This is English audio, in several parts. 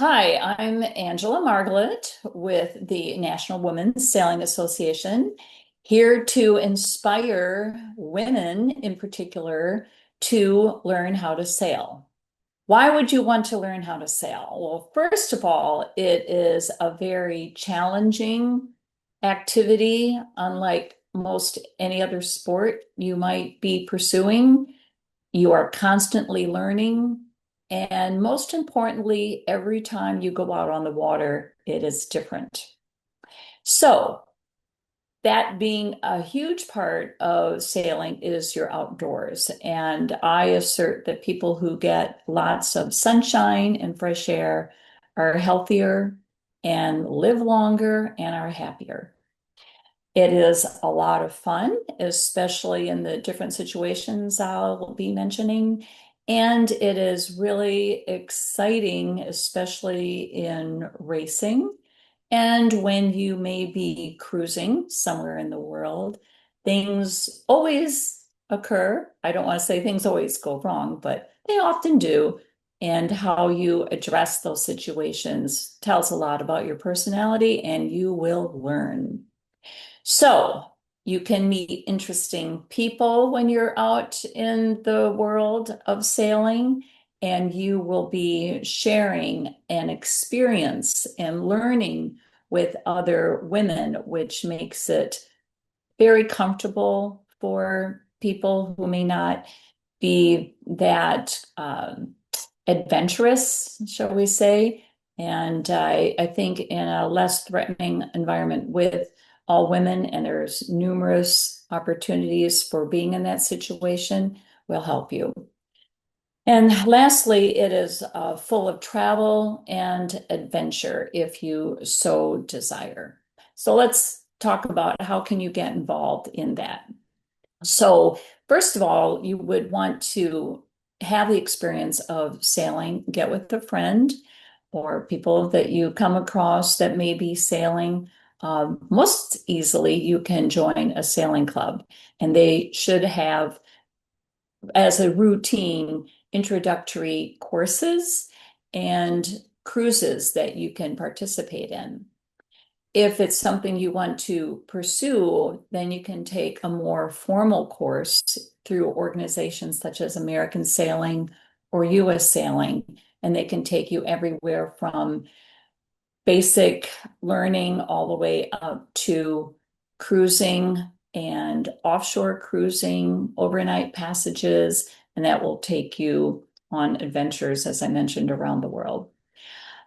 Hi, I'm Angela Margolit with the National Women Sailing Association, here to inspire women in particular to learn how to sail. Why would you want to learn how to sail? Well, first of all, it is a very challenging activity, unlike most any other sport you might be pursuing. You are constantly learning. And most importantly, every time you go out on the water, it is different. So, that being a huge part of sailing is your outdoors. And I assert that people who get lots of sunshine and fresh air are healthier and live longer and are happier. It is a lot of fun, especially in the different situations I'll be mentioning. And it is really exciting, especially in racing. And when you may be cruising somewhere in the world, things always occur. I don't want to say things always go wrong, but they often do. And how you address those situations tells a lot about your personality, and you will learn. So you can meet interesting people when you're out in the world of sailing, and you will be sharing an experience and learning with other women, which makes it very comfortable for people who may not be that adventurous, shall we say. And I think in a less threatening environment with all women, and there's numerous opportunities for being in that situation, will help you. And lastly, it is full of travel and adventure if you so desire. So let's talk about how can you get involved in that. So first of all, you would want to have the experience of sailing, get with a friend or people that you come across that may be sailing. Most easily, you can join a sailing club, and they should have, as a routine, introductory courses and cruises that you can participate in. If it's something you want to pursue, then you can take a more formal course through organizations such as American Sailing or US Sailing, and they can take you everywhere from basic learning all the way up to cruising and offshore cruising, overnight passages, and that will take you on adventures, as I mentioned, around the world.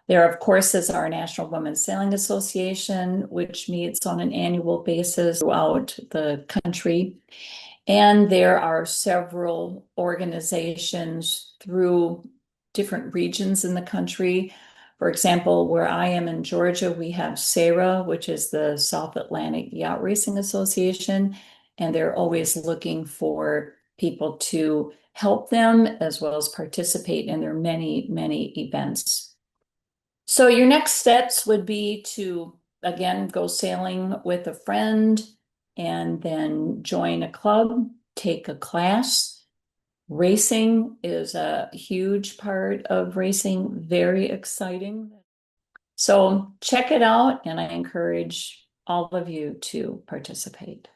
There, of course, is our National Women Sailing Association, which meets on an annual basis throughout the country. And there are several organizations through different regions in the country. For example, where I am in Georgia, we have SARA, which is the South Atlantic Yacht Racing Association, and they're always looking for people to help them as well as participate in their many, many events. So your next steps would be to, again, go sailing with a friend and then join a club, take a class. Racing is a huge part of racing, very exciting. So check it out, and I encourage all of you to participate.